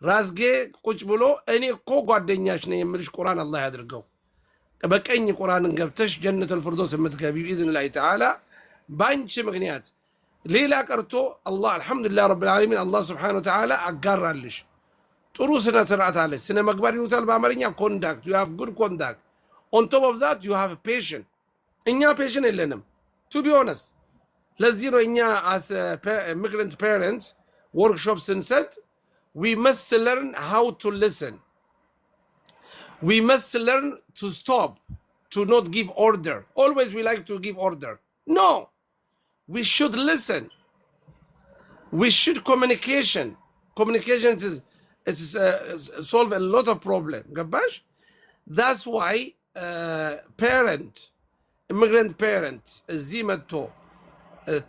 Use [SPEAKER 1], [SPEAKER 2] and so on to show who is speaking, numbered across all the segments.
[SPEAKER 1] ራስጌ ቁጭ ብሎ እኔ እኮ ጓደኛሽ ነኝ የምልሽ ቁርአን አላህ ያድርገው። በቀኝ ቁርአንን ገብተሽ ጀነቱል ፊርደውስ የምትገቢው ኢዝኒላህ ተዓላ ባንቺ ምክንያት። ሌላ ቀርቶ አላህ አልሐምዱሊላህ ረብል ዓለሚን አላህ ሱብሓነሁ ወተዓላ አጋራልሽ። ጥሩ ስነ ስርዓት አለሽ። ስነ ምግባር ይሉታል በአማርኛ ኮንዳክት። ዩ ሃቭ ጉድ ኮንዳክት ኦን ቶፕ ኦፍ ዛት ዩ ሃቭ ፔሽን። እኛ ፔሽን የለንም ቱ ቢ ኦነስት። ለዚህ ነው እኛ አስ ኢሚግራንት ፓረንትስ ወርክሾፕ ስንሰጥ we must learn how to listen. We must learn to stop, to not give order. Always we like to give order. No, we should listen. We should communication. Communication is solve a lot of problem. Gabash? That's why immigrant parent, zimato,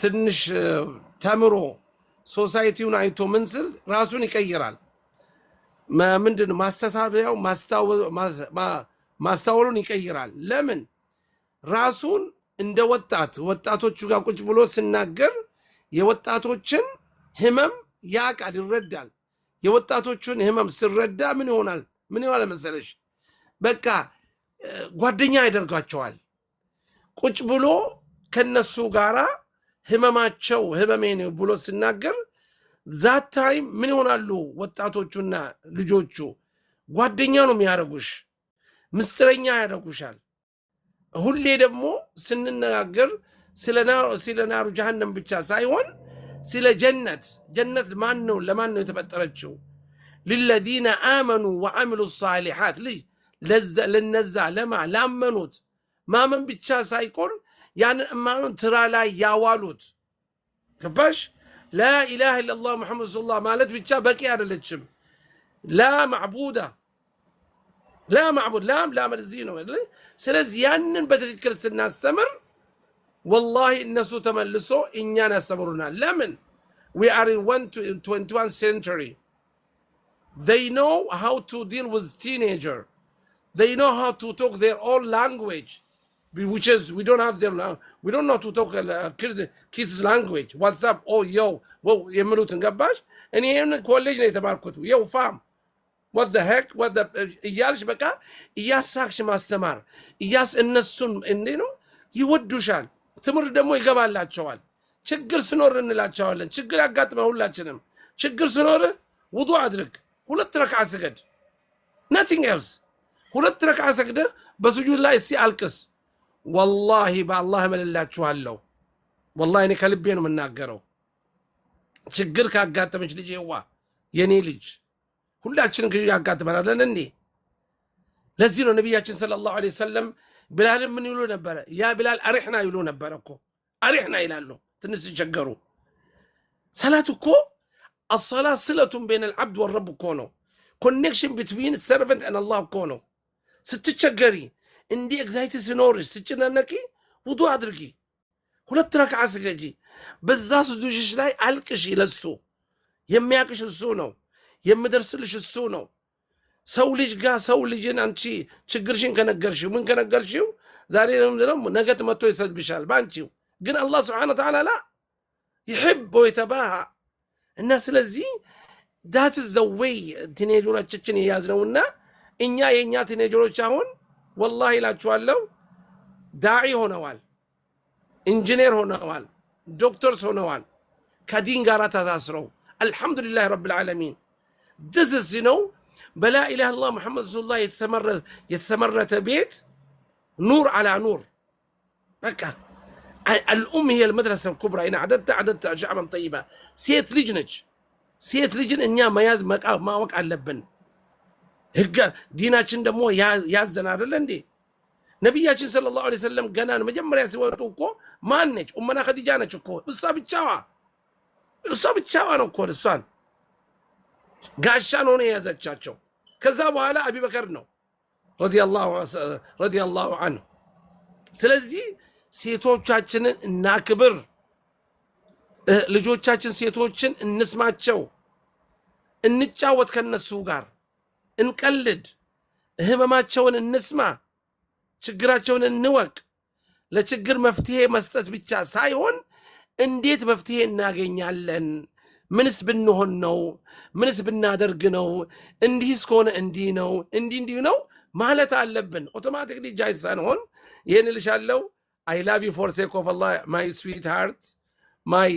[SPEAKER 1] ትንሽ ተምሮ ሶሳይቲውን አይቶ ምንስል ራሱን ይቀይራል። ምንድን ማስተሳበያው ማስተዋሉን ይቀይራል። ለምን ራሱን እንደ ወጣቶቹ ጋር ቁጭ ብሎ ሲናገር የወጣቶችን ህመም ያቃል፣ ይረዳል። የወጣቶቹን ህመም ሲረዳ ምን ይሆናል መሰለሽ? በቃ ጓደኛ ያደርጋቸዋል። ቁጭ ብሎ ከነሱ ጋራ ህመማቸው ህመሜ ነው ብሎ ሲናገር ዛት ታይም ምን ይሆናሉ ወጣቶቹና ልጆቹ? ጓደኛ ነው የሚያደርጉሽ፣ ምስጥረኛ ያደርጉሻል። ሁሌ ደግሞ ስንነጋገር ስለ ናሩ ጀሃነም ብቻ ሳይሆን ስለ ጀነት ማን ነው ለማን ነው የተፈጠረችው? للذين آمنوا وعملوا الصالحات ለነዛ ላመኑት ማመን ብቻ ሳይቆን ያን እማኑን ትራ ላይ ያዋሉት። ገባሽ? ላኢላሃ ኢለላህ ሙሐመድ ረሱሉላህ ማለት ብቻ በቂ አይደለችም። ላ ማዕቡድ ላም እዚህ ነው። ስለዚህ ያንን በትክክል ስናስተምር ወላሂ እነሱ ተመልሶ እኛን ያስተምሩናል። ለምን? we are in 21st century. They know how to deal with teenager. They know how to talk their own language. Which is we don't have them now. We don't know how to talk kids language. What's up? Oh yo, well የምሉትን ገባሽ? እኔ ኮሌጅ ነው የተማርኩት። yo fam what the heck what the እያልሽ በቃ እያሳክሽ ማስተማር እነሱን እንዴ ነው ይወዱሻል። ትምህርት ደግሞ ይገባላቸዋል። ችግር ስኖር እንላቸዋለን። ችግር ያጋጥመ ሁላችንም። ችግር ስኖር ውዱ አድርግ፣ 2 ረክዓ ስገድ፣ nothing else። 2 ረክዓ ሰግደህ በስጁድ ላይ እስቲ አልቅስ። ወላሂ በአላህ እምልላችኋለሁ፣ ወላሂ እኔ ከልቤ ነው የምናገረው። ችግር ካጋጠመች ልጅ የኔ ልጅ ሁላችንም ያጋጥመናል እንዴ? ለዚህ ነው ነቢያችን ሰለላሁ ዐለይሂ ወሰለም ቢላልን ምን ይሉ ነበረ? ያ ቢላል አሪሕና ይሉ ነበረ እኮ። አሪሕና ይላሉ ትንሽ ሲቸገሩ። ሰላት እኮ አሰላት ስለቱን በይነ ልዓብድ ወረብ እኮ ነው። ኮኔክሽን ቢትዊን ሰርቨንት እና አላህ እኮ ነው። ስትቸገሪ እንዲህ ኤግዛይቲ ሲኖርሽ ስጭነነቂ ውዱ አድርጊ፣ 2 ረክዓ ስገጂ፣ በዛ ስጁድሽ ላይ አልቅሽ። ለሱ የሚያቅሽ እሱ ነው፣ የምደርስልሽ እሱ ነው። ሰው ልጅ ጋር ሰው ልጅን አንቺ ችግርሽን ከነገርሽው ምን ከነገርሽው ዛሬ ነው ነገ መጥቶ ይሰድብሻል ባንቺው። ግን አላህ ስብሓነሁ ወተዓላ ላ ይሕብ ወይተባሃ እና ስለዚህ ዳት ዘ ዌይ ቲኔጀሮቻችን የያዝነውና እኛ የእኛ ቲኔጀሮች አሁን ወላሂ እላችኋለሁ ዳዒ ሆነዋል፣ ኢንጂነር ሆነዋል፣ ዶክተርስ ሆነዋል፣ ከዲን ጋር ተሳስረው አልሐምዱሊላህ ረብል ዓለሚን። ድስስ ነው በላ ኢላሃ ኢለላህ ሙሐመድ ረሱሉላህ የተሰመረተ ቤት ኑር አላ ኑር። በቃ አልኡም هي المدرسة الكبرى إن عددت شعبا طيبا። ሴት ልጅ ነች። ሴት ልጅን እኛ መያዝ ማወቅ አለብን። ህግ ዲናችን ደግሞ ያዘን አይደለ እንዴ? ነቢያችን ሰለላሁ ዐለይሂ ወሰለም ገና መጀመሪያ ሲወጡ እኮ ማን ነች? ኡመና ኸዲጃ ነች እኮ። እሷ ብቻዋ ነው እኮ እሷን ጋሻን ሆነ የያዘቻቸው። ከዛ በኋላ አቢበከር ነው ረዲየላሁ ዐንሁ። ስለዚህ ሴቶቻችንን እናክብር፣ ልጆቻችን ሴቶችን እንስማቸው፣ እንጫወት ከነሱ ጋር እንቀልድ፣ ህመማቸውን እንስማ፣ ችግራቸውን እንወቅ። ለችግር መፍትሄ መስጠት ብቻ ሳይሆን እንዴት መፍትሄ እናገኛለን ምንስ ብንሆን ነው? ምንስ ብናደርግ ነው? እንዲህስ ከሆነ እንዲህ ነው፣ እንዲህ ነው ማለት አለብን። ኦቶማቲክሊ ጃጅ ሳንሆን ይህን እልሻለሁ። አይ ላቭ ዩ ፎር ሴክ ኦፍ አላህ ማይ ስዊት ሃርት ማይ